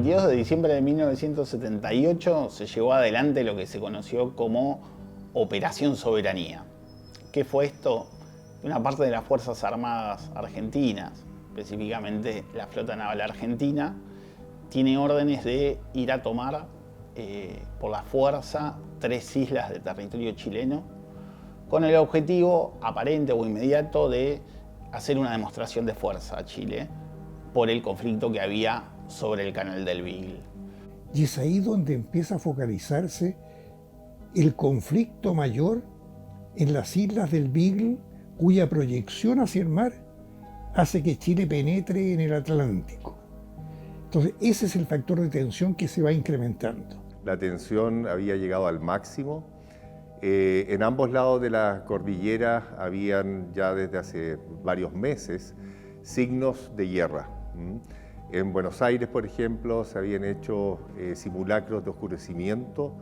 22 de diciembre de 1978 se llevó adelante lo que se conoció como Operación Soberanía. ¿Qué fue esto? Una parte de las Fuerzas Armadas argentinas, específicamente la Flota Naval Argentina, tiene órdenes de ir a tomar por la fuerza 3 islas de territorio chileno, con el objetivo aparente o inmediato de hacer una demostración de fuerza a Chile por el conflicto que había sobre el Canal del Beagle. Y es ahí donde empieza a focalizarse el conflicto mayor en las islas del Beagle, cuya proyección hacia el mar hace que Chile penetre en el Atlántico. Entonces, ese es el factor de tensión que se va incrementando. La tensión había llegado al máximo. En ambos lados de la cordillera habían ya desde hace varios meses signos de guerra. En Buenos Aires, por ejemplo, se habían hecho simulacros de oscurecimiento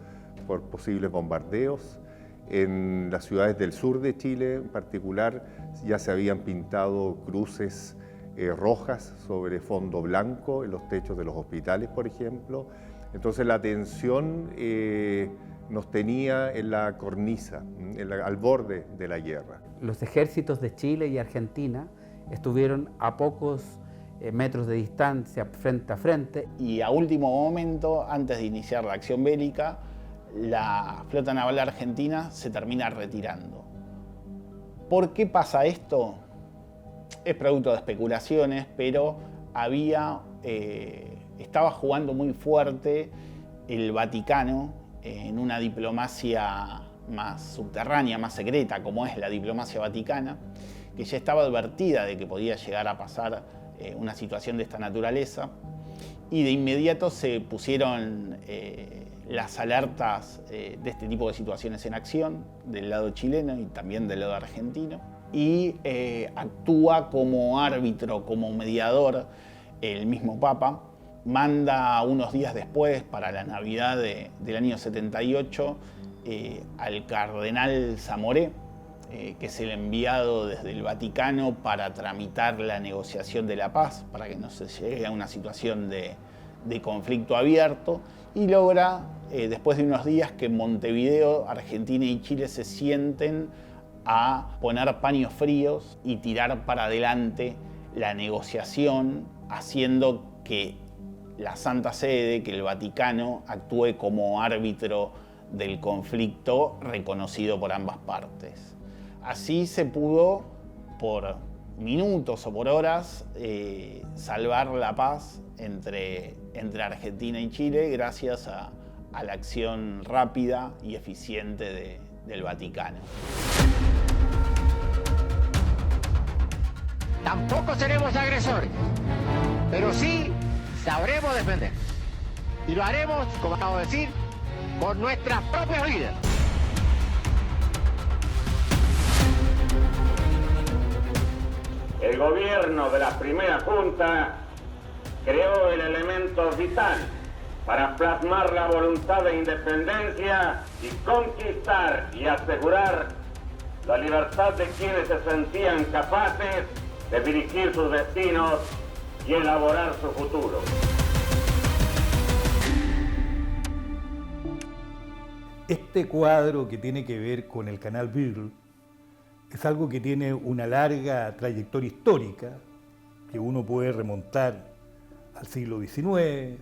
por posibles bombardeos. En las ciudades del sur de Chile, en particular, ya se habían pintado cruces rojas sobre fondo blanco en los techos de los hospitales, por ejemplo. Entonces la tensión nos tenía en la cornisa, al borde de la guerra. Los ejércitos de Chile y Argentina estuvieron a pocos metros de distancia, frente a frente. Y a último momento, antes de iniciar la acción bélica, la Flota Naval Argentina se termina retirando. ¿Por qué pasa esto? Es producto de especulaciones, pero estaba jugando muy fuerte el Vaticano en una diplomacia más subterránea, más secreta, como es la diplomacia vaticana, que ya estaba advertida de que podía llegar a pasar una situación de esta naturaleza, y de inmediato se pusieron las alertas de este tipo de situaciones en acción, del lado chileno y también del lado argentino, y actúa como árbitro, como mediador, el mismo Papa. Manda unos días después, para la Navidad del año 78, al cardenal Zamoré, que es el enviado desde el Vaticano para tramitar la negociación de la paz, para que no se llegue a una situación de conflicto abierto, y logra, después de unos días, que en Montevideo, Argentina y Chile se sienten a poner paños fríos y tirar para adelante la negociación, haciendo que la Santa Sede, que el Vaticano, actúe como árbitro del conflicto reconocido por ambas partes. Así se pudo, por minutos o por horas, salvar la paz entre Argentina y Chile gracias a la acción rápida y eficiente del Vaticano. Tampoco seremos agresores, pero sí sabremos defender. Y lo haremos, como acabo de decir, por nuestras propias vidas. El gobierno de la primera junta creó el elemento vital para plasmar la voluntad de independencia y conquistar y asegurar la libertad de quienes se sentían capaces de dirigir sus destinos y elaborar su futuro. Este cuadro que tiene que ver con el Canal Beagle es algo que tiene una larga trayectoria histórica, que uno puede remontar al siglo XIX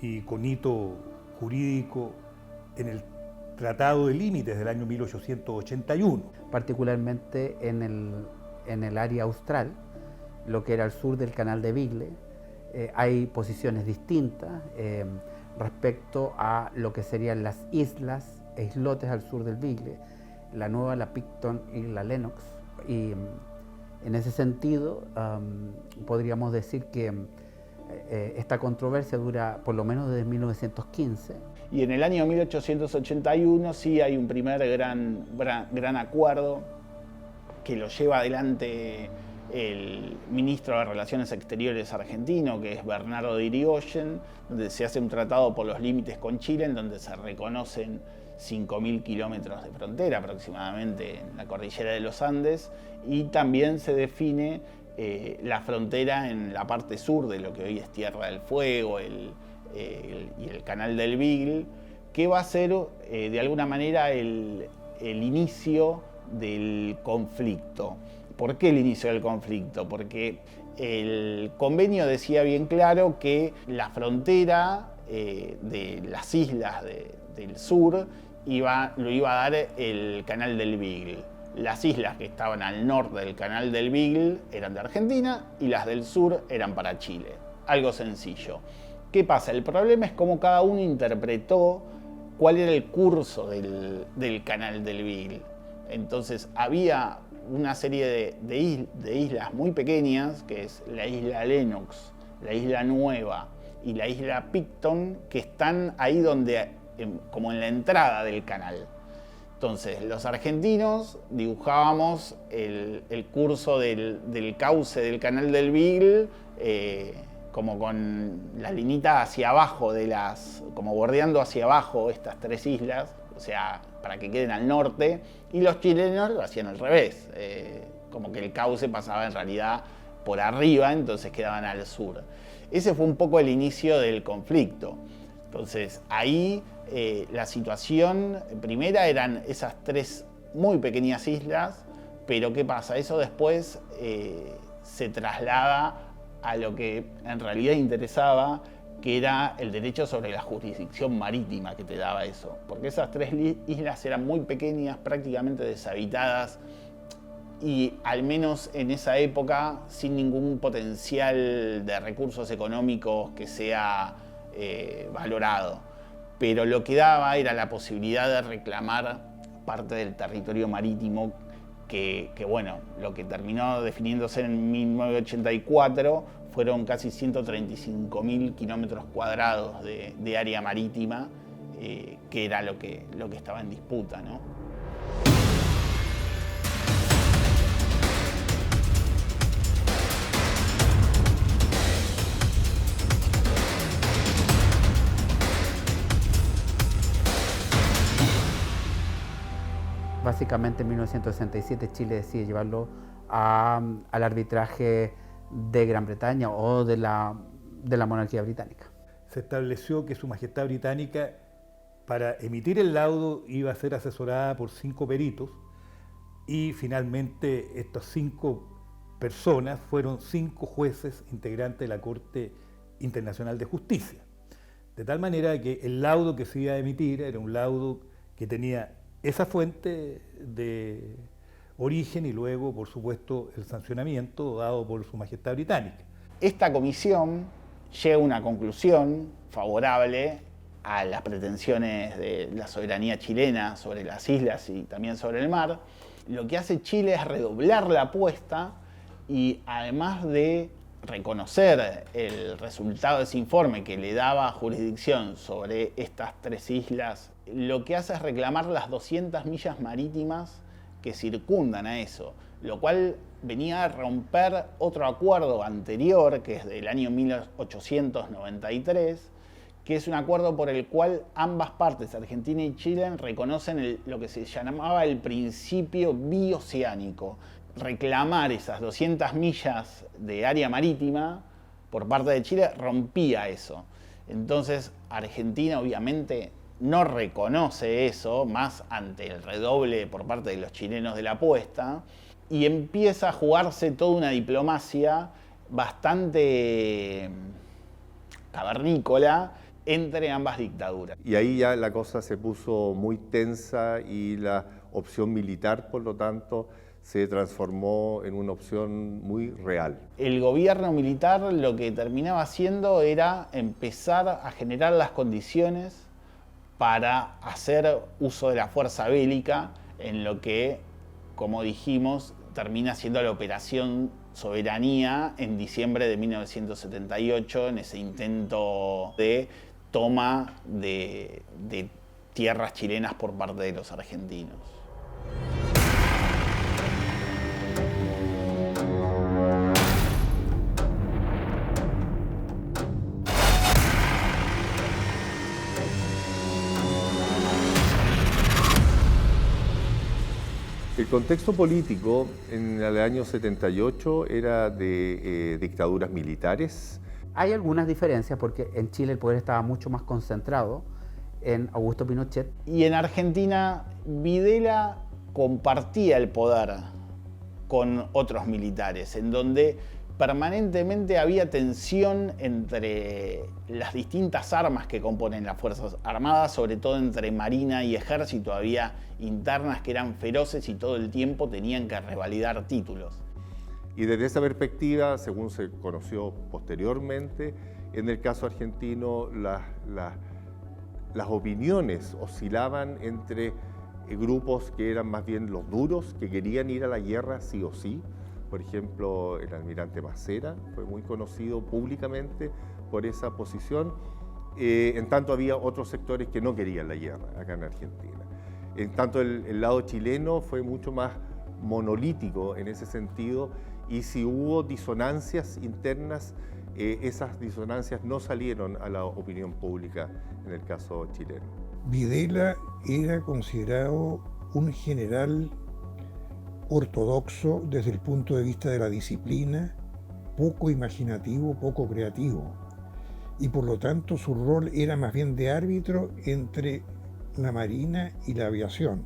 y con hito jurídico en el Tratado de Límites del año 1881. Particularmente en el área austral, lo que era el sur del Canal de Beagle, hay posiciones distintas respecto a lo que serían las islas e islotes al sur del Beagle, la Nueva, la Picton y la Lennox. Y en ese sentido podríamos decir que esta controversia dura por lo menos desde 1915. Y en el año 1881 sí hay un primer gran acuerdo que lo lleva adelante el ministro de Relaciones Exteriores argentino, que es Bernardo de Irigoyen, donde se hace un tratado por los límites con Chile, en donde se reconocen 5.000 kilómetros de frontera aproximadamente en la cordillera de los Andes, y también se define la frontera en la parte sur de lo que hoy es Tierra del Fuego y el Canal del Beagle, que va a ser de alguna manera el inicio del conflicto. ¿Por qué el inicio del conflicto? Porque el convenio decía bien claro que la frontera de las islas del sur lo iba a dar el Canal del Beagle. Las islas que estaban al norte del Canal del Beagle eran de Argentina y las del sur eran para Chile. Algo sencillo. ¿Qué pasa? El problema es cómo cada uno interpretó cuál era el curso del Canal del Beagle. Entonces había una serie de islas muy pequeñas, que es la isla Lennox, la isla Nueva y la isla Picton, que están ahí como en la entrada del canal. Entonces los argentinos dibujábamos el curso del cauce del Canal del Beagle, como con la linita hacia abajo como bordeando hacia abajo estas tres islas, o sea, para que queden al norte, y los chilenos lo hacían al revés, como que el cauce pasaba en realidad por arriba, entonces quedaban al sur. Ese fue un poco el inicio del conflicto. Entonces ahí la situación primera eran esas tres muy pequeñas islas, pero ¿qué pasa? Eso después se traslada a lo que en realidad interesaba, que era el derecho sobre la jurisdicción marítima que te daba eso. Porque esas tres islas eran muy pequeñas, prácticamente deshabitadas, y al menos en esa época sin ningún potencial de recursos económicos que sea valorado. Pero lo que daba era la posibilidad de reclamar parte del territorio marítimo que bueno, lo que terminó definiéndose en 1984 fueron casi 135.000 kilómetros cuadrados de área marítima, que era lo que estaba en disputa, ¿no? Básicamente en 1967 Chile decide llevarlo al arbitraje de Gran Bretaña o de la monarquía británica. Se estableció que Su Majestad Británica, para emitir el laudo, iba a ser asesorada por 5 peritos, y finalmente estas 5 personas fueron 5 jueces integrantes de la Corte Internacional de Justicia. De tal manera que el laudo que se iba a emitir era un laudo que tenía esa fuente de origen y luego, por supuesto, el sancionamiento dado por Su Majestad Británica. Esta comisión llega a una conclusión favorable a las pretensiones de la soberanía chilena sobre las islas y también sobre el mar. Lo que hace Chile es redoblar la apuesta y, además de reconocer el resultado de ese informe que le daba jurisdicción sobre estas 3 islas, lo que hace es reclamar las 200 millas marítimas que circundan a eso, lo cual venía a romper otro acuerdo anterior, que es del año 1893, que es un acuerdo por el cual ambas partes, Argentina y Chile, reconocen lo que se llamaba el principio bioceánico. Reclamar esas 200 millas de área marítima por parte de Chile rompía eso. Entonces Argentina obviamente no reconoce eso, más ante el redoble por parte de los chilenos de la apuesta, y empieza a jugarse toda una diplomacia bastante cavernícola entre ambas dictaduras. Y ahí ya la cosa se puso muy tensa y la opción militar, por lo tanto, se transformó en una opción muy real. El gobierno militar lo que terminaba haciendo era empezar a generar las condiciones para hacer uso de la fuerza bélica en lo que, como dijimos, termina siendo la Operación Soberanía en diciembre de 1978, en ese intento de toma de tierras chilenas por parte de los argentinos. contexto político en el año 78 era de dictaduras militares. Hay algunas diferencias porque en Chile el poder estaba mucho más concentrado en Augusto Pinochet. Y en Argentina, Videla compartía el poder con otros militares, en donde permanentemente había tensión entre las distintas armas que componen las Fuerzas Armadas, sobre todo entre Marina y Ejército. Había internas que eran feroces y todo el tiempo tenían que revalidar títulos. Y desde esa perspectiva, según se conoció posteriormente, en el caso argentino las opiniones oscilaban entre grupos que eran más bien los duros, que querían ir a la guerra sí o sí. Por ejemplo, el almirante Macera fue muy conocido públicamente por esa posición. En tanto había otros sectores que no querían la guerra acá en Argentina. En tanto el lado chileno fue mucho más monolítico en ese sentido, y si hubo disonancias internas, esas disonancias no salieron a la opinión pública en el caso chileno. Videla era considerado un general ortodoxo desde el punto de vista de la disciplina, poco imaginativo, poco creativo, y por lo tanto su rol era más bien de árbitro entre la Marina y la aviación.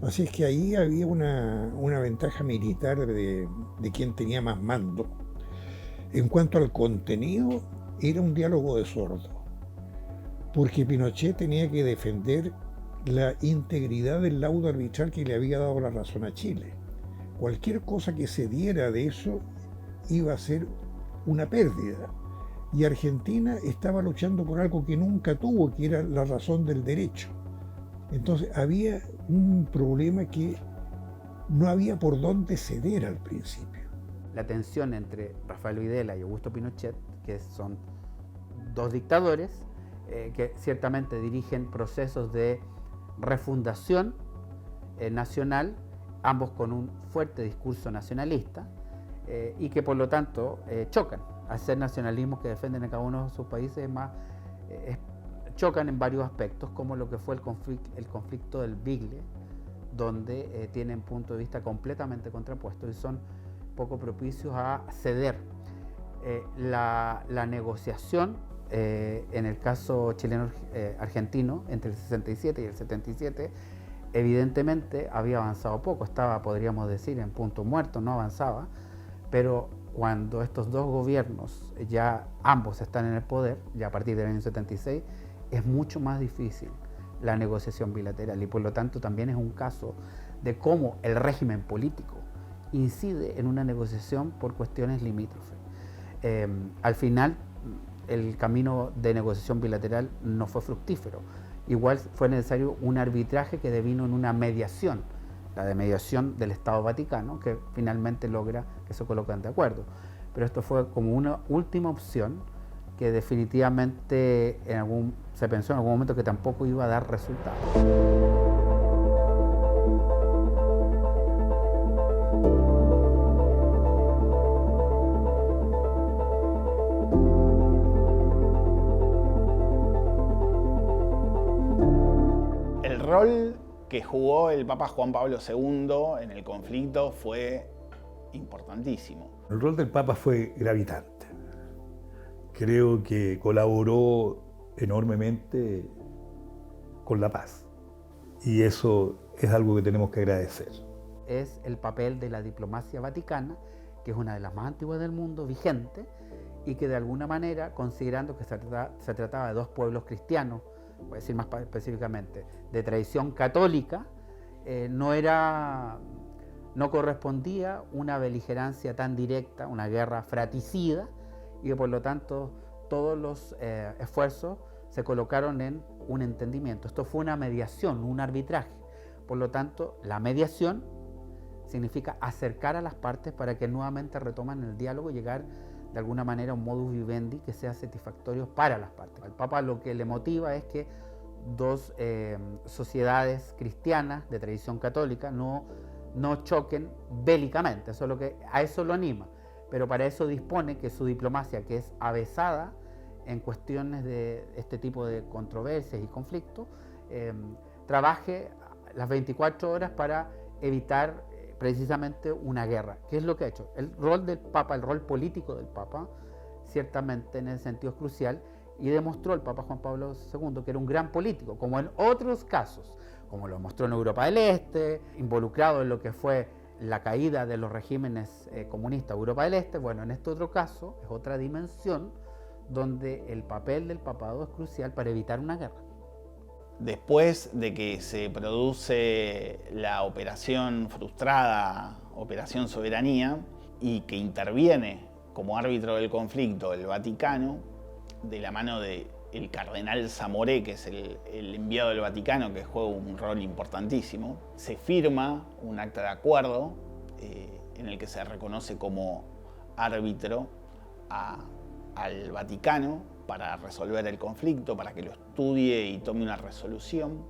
Así es que ahí había una ventaja militar de quien tenía más mando. En cuanto al contenido, era un diálogo de sordos, porque Pinochet tenía que defender la integridad del laudo arbitral que le había dado la razón a Chile. Cualquier cosa que se diera de eso iba a ser una pérdida. Y Argentina estaba luchando por algo que nunca tuvo, que era la razón del derecho. Entonces había un problema que no había por dónde ceder al principio. La tensión entre Rafael Videla y Augusto Pinochet, que son dos dictadores que ciertamente dirigen procesos de refundación nacional, ambos con un fuerte discurso nacionalista, y que por lo tanto chocan. Al ser nacionalismos que defienden en cada uno de sus países, chocan en varios aspectos, como lo que fue el conflicto del Bigle, donde tienen puntos de vista completamente contrapuestos y son poco propicios a ceder. La negociación, en el caso chileno-argentino, entre el 67 y el 77, evidentemente había avanzado poco, estaba, podríamos decir, en punto muerto, no avanzaba, pero cuando estos dos gobiernos ya ambos están en el poder, ya a partir del año 76, es mucho más difícil la negociación bilateral, y por lo tanto también es un caso de cómo el régimen político incide en una negociación por cuestiones limítrofes. Al final, el camino de negociación bilateral no fue fructífero. Igual fue necesario un arbitraje que devino en una mediación, la de mediación del Estado Vaticano, que finalmente logra que se coloquen de acuerdo. Pero esto fue como una última opción que definitivamente se pensó en algún momento que tampoco iba a dar resultados. El rol que jugó el Papa Juan Pablo II en el conflicto fue importantísimo. El rol del Papa fue gravitante. Creo que colaboró enormemente con la paz, y eso es algo que tenemos que agradecer. Es el papel de la diplomacia vaticana, que es una de las más antiguas del mundo, vigente, y que de alguna manera, considerando que se trataba de dos pueblos cristianos, voy a decir más específicamente, de tradición católica, no correspondía una beligerancia tan directa, una guerra fratricida, y que por lo tanto todos los esfuerzos se colocaron en un entendimiento. Esto fue una mediación, un arbitraje. Por lo tanto, la mediación significa acercar a las partes para que nuevamente retomen el diálogo y llegar de alguna manera a un modus vivendi que sea satisfactorio para las partes. Al Papa lo que le motiva es que dos sociedades cristianas de tradición católica no choquen bélicamente, a eso lo anima, pero para eso dispone que su diplomacia, que es avesada en cuestiones de este tipo de controversias y conflictos, trabaje las 24 horas para evitar precisamente una guerra. ¿Qué es lo que ha hecho? El rol del Papa, el rol político del Papa, ciertamente en ese sentido es crucial, y demostró el Papa Juan Pablo II que era un gran político, como en otros casos, como lo mostró en Europa del Este, involucrado en lo que fue la caída de los regímenes comunistas de Europa del Este. Bueno, en este otro caso es otra dimensión donde el papel del papado es crucial para evitar una guerra. Después de que se produce la operación frustrada, Operación Soberanía, y que interviene como árbitro del conflicto el Vaticano, de la mano del cardenal Zamoré, que es el enviado del Vaticano, que juega un rol importantísimo, se firma un acta de acuerdo en el que se reconoce como árbitro al Vaticano para resolver el conflicto, para que lo estudie y tome una resolución.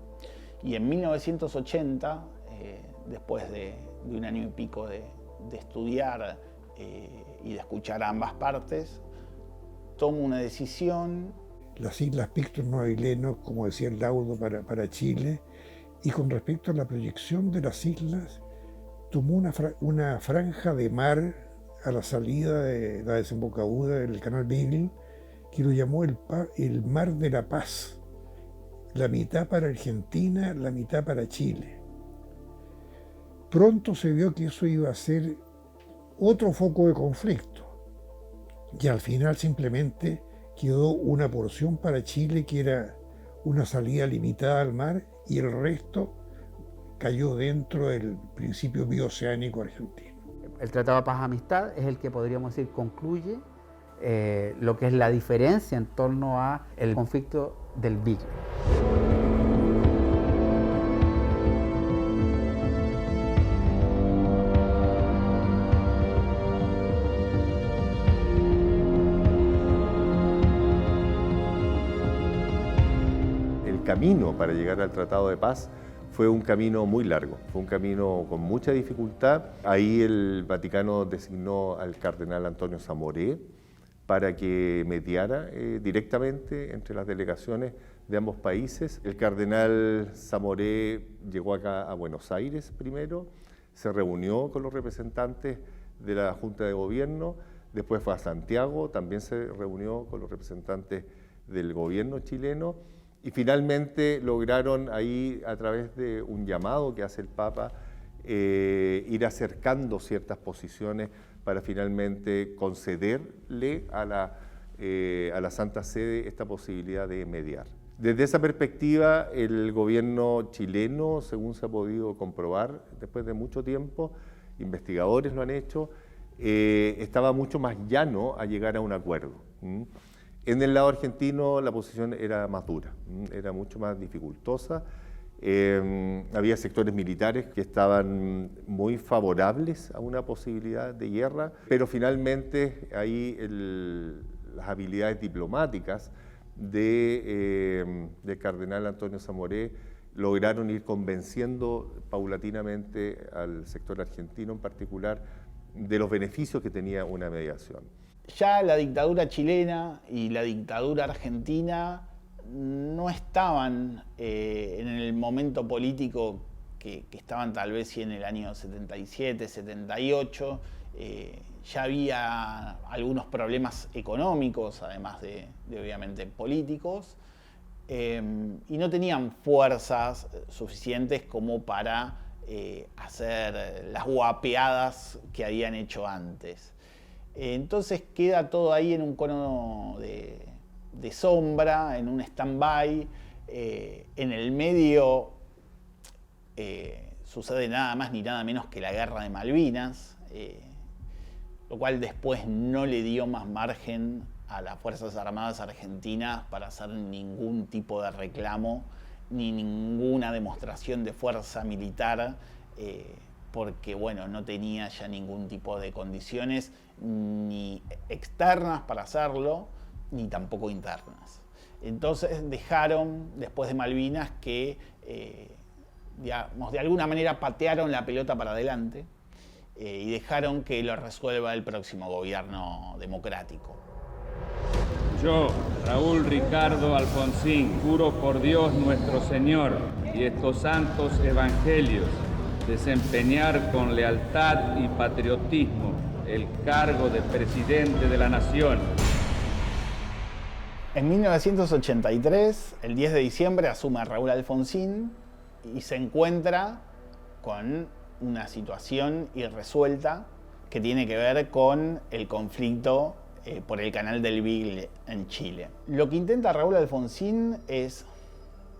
Y en 1980, después de un año y pico de estudiar y de escuchar a ambas partes, toma una decisión. Las Islas Pictos Nueva Ilenos, como decía el laudo, para Chile, y con respecto a la proyección de las islas, tomó una franja de mar a la salida de la desembocadura del canal Beagle, que lo llamó el Mar de la Paz, la mitad para Argentina, la mitad para Chile. Pronto se vio que eso iba a ser otro foco de conflicto, y al final simplemente quedó una porción para Chile, que era una salida limitada al mar, y el resto cayó dentro del principio bioceánico argentino. El Tratado de Paz y Amistad es el que podríamos decir concluye lo que es la diferencia en torno a el conflicto del Beagle. El camino para llegar al Tratado de Paz fue un camino muy largo, fue un camino con mucha dificultad. Ahí el Vaticano designó al cardenal Antonio Zamoré para que mediara directamente entre las delegaciones de ambos países. El cardenal Zamoré llegó acá a Buenos Aires primero, se reunió con los representantes de la Junta de Gobierno, después fue a Santiago, también se reunió con los representantes del gobierno chileno, y finalmente lograron ahí, a través de un llamado que hace el Papa, ir acercando ciertas posiciones para finalmente concederle a la Santa Sede esta posibilidad de mediar. Desde esa perspectiva, el gobierno chileno, según se ha podido comprobar después de mucho tiempo, investigadores lo han hecho, estaba mucho más llano a llegar a un acuerdo. En el lado argentino la posición era más dura, era mucho más dificultosa. Había sectores militares que estaban muy favorables a una posibilidad de guerra, pero finalmente ahí las habilidades diplomáticas del cardenal Antonio Zamoré lograron ir convenciendo paulatinamente al sector argentino en particular de los beneficios que tenía una mediación. Ya la dictadura chilena y la dictadura argentina no estaban en el momento político que estaban tal vez sí en el año 77, 78. Ya había algunos problemas económicos, además de obviamente políticos, y no tenían fuerzas suficientes como para hacer las guapeadas que habían hecho antes. Entonces queda todo ahí en un cono de sombra, en un stand-by. En el medio sucede nada más ni nada menos que la Guerra de Malvinas, lo cual después no le dio más margen a las Fuerzas Armadas Argentinas para hacer ningún tipo de reclamo ni ninguna demostración de fuerza militar, porque bueno, no tenía ya ningún tipo de condiciones ni externas para hacerlo, ni tampoco internas. Entonces dejaron, después de Malvinas, que digamos, de alguna manera patearon la pelota para adelante y dejaron que lo resuelva el próximo gobierno democrático. Yo, Raúl Ricardo Alfonsín, juro por Dios nuestro Señor y estos santos evangelios desempeñar con lealtad y patriotismo el cargo de presidente de la nación. En 1983, el 10 de diciembre, asume Raúl Alfonsín y se encuentra con una situación irresuelta que tiene que ver con el conflicto por el canal del Beagle en Chile. Lo que intenta Raúl Alfonsín es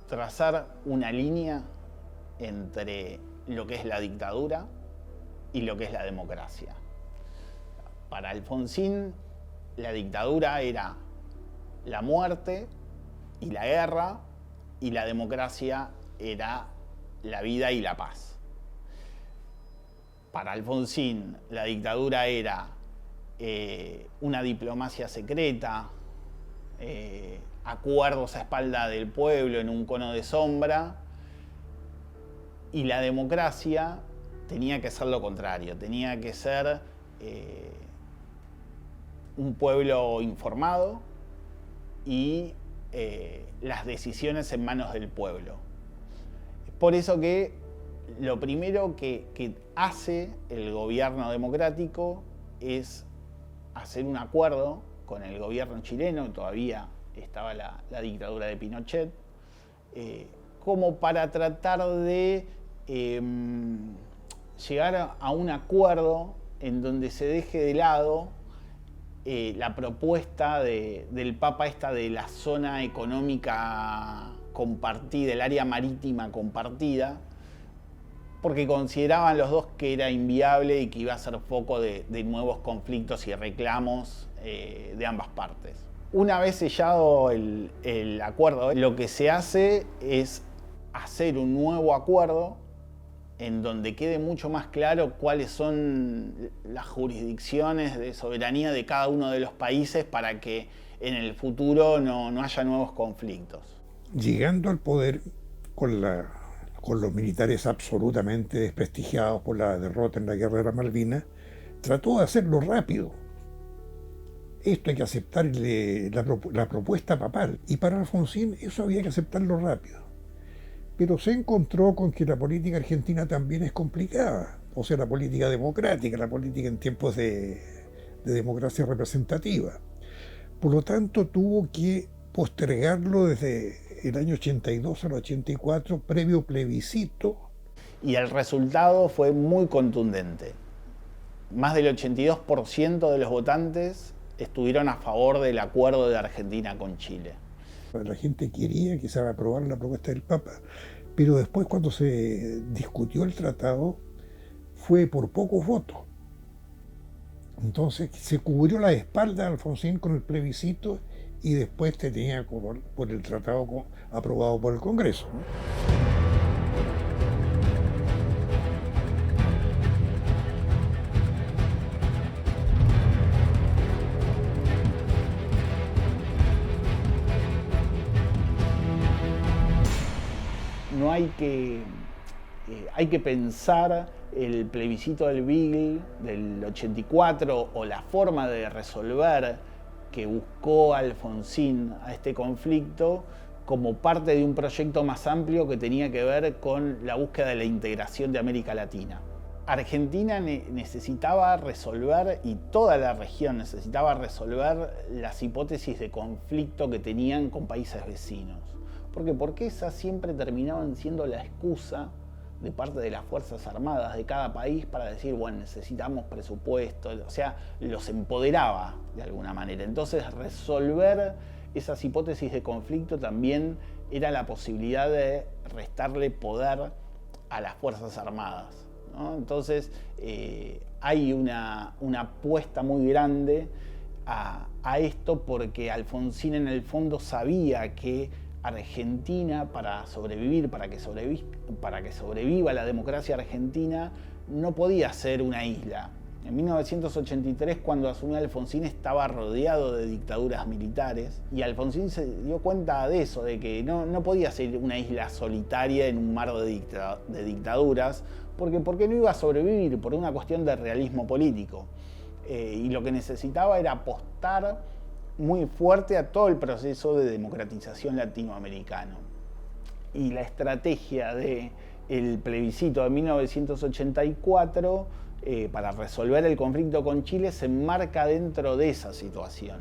trazar una línea entre lo que es la dictadura y lo que es la democracia. Para Alfonsín, la dictadura era la muerte y la guerra, y la democracia era la vida y la paz. Para Alfonsín, la dictadura era una diplomacia secreta, acuerdos a espalda del pueblo en un cono de sombra, y la democracia tenía que ser lo contrario, tenía que ser un pueblo informado y las decisiones en manos del pueblo. Es por eso que lo primero que hace el gobierno democrático es hacer un acuerdo con el gobierno chileno, todavía estaba la dictadura de Pinochet, como para tratar de llegar a un acuerdo en donde se deje de lado la propuesta del Papa esta de la zona económica compartida, el área marítima compartida, porque consideraban los dos que era inviable y que iba a ser foco de nuevos conflictos y reclamos de ambas partes. Una vez sellado el acuerdo, lo que se hace es hacer un nuevo acuerdo en donde quede mucho más claro cuáles son las jurisdicciones de soberanía de cada uno de los países para que en el futuro no haya nuevos conflictos. Llegando al poder con los militares absolutamente desprestigiados por la derrota en la guerra de las Malvinas, trató de hacerlo rápido. Esto hay que aceptar la propuesta papal, y para Alfonsín eso había que aceptarlo rápido. Pero se encontró con que la política argentina también es complicada, o sea, la política democrática, la política en tiempos de democracia representativa. Por lo tanto, tuvo que postergarlo desde el año 82 al 84, previo plebiscito. Y el resultado fue muy contundente. Más del 82% de los votantes estuvieron a favor del acuerdo de Argentina con Chile. La gente quería que se aprobara la propuesta del Papa, pero después, cuando se discutió el tratado, fue por pocos votos. Entonces se cubrió la espalda de Alfonsín con el plebiscito y después tenía por el tratado aprobado por el Congreso, ¿no? No hay que pensar el plebiscito del Beagle del 84 o la forma de resolver que buscó Alfonsín a este conflicto como parte de un proyecto más amplio que tenía que ver con la búsqueda de la integración de América Latina. Argentina necesitaba resolver, y toda la región necesitaba resolver, las hipótesis de conflicto que tenían con países vecinos. Porque esas siempre terminaban siendo la excusa de parte de las Fuerzas Armadas de cada país para decir, bueno, necesitamos presupuesto, o sea, los empoderaba de alguna manera. Entonces, resolver esas hipótesis de conflicto también era la posibilidad de restarle poder a las Fuerzas Armadas, ¿no? Entonces, hay una apuesta muy grande a esto, porque Alfonsín en el fondo sabía que Argentina, para que sobreviva la democracia argentina, no podía ser una isla. En 1983, cuando asumió Alfonsín, estaba rodeado de dictaduras militares, y Alfonsín se dio cuenta de eso, de que no podía ser una isla solitaria en un mar de dictaduras, porque no iba a sobrevivir, por una cuestión de realismo político. Y lo que necesitaba era apostar muy fuerte a todo el proceso de democratización latinoamericano. Y la estrategia de el plebiscito de 1984, para resolver el conflicto con Chile, se enmarca dentro de esa situación,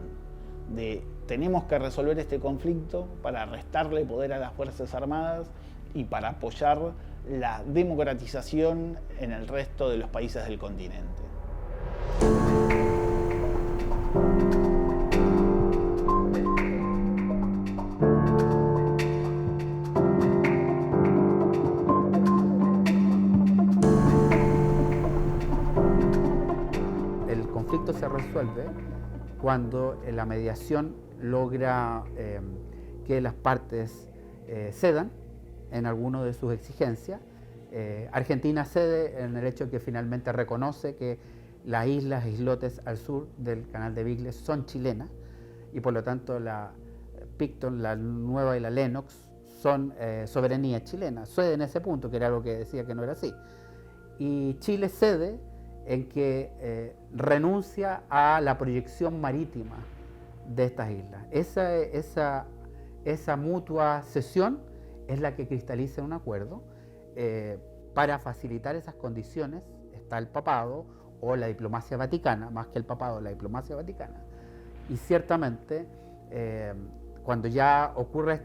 de tenemos que resolver este conflicto para restarle poder a las Fuerzas Armadas y para apoyar la democratización en el resto de los países del continente. El conflicto se resuelve cuando la mediación logra que las partes cedan en alguna de sus exigencias. Argentina cede en el hecho que finalmente reconoce que las islotes al sur del Canal de Beagle son chilenas y por lo tanto la Picton, la Nueva y la Lennox son soberanía chilena. Cede en ese punto, que era algo que decía que no era así. Y Chile cede en que renuncia a la proyección marítima de estas islas. Esa mutua cesión es la que cristaliza un acuerdo. Para facilitar esas condiciones está el papado o la diplomacia vaticana, más que el papado, la diplomacia vaticana. Y ciertamente, cuando ya ocurre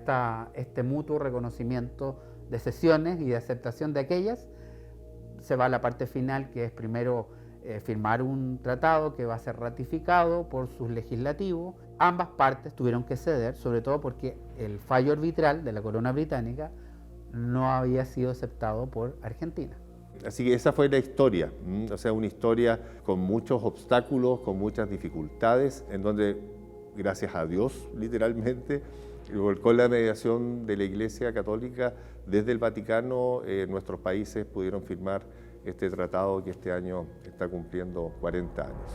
este mutuo reconocimiento de cesiones y de aceptación de aquellas, se va a la parte final, que es primero firmar un tratado que va a ser ratificado por sus legislativos. Ambas partes tuvieron que ceder, sobre todo porque el fallo arbitral de la corona británica no había sido aceptado por Argentina. Así que esa fue la historia, o sea, una historia con muchos obstáculos, con muchas dificultades, en donde, gracias a Dios, literalmente, con la mediación de la Iglesia Católica desde el Vaticano, nuestros países pudieron firmar este tratado que este año está cumpliendo 40 años.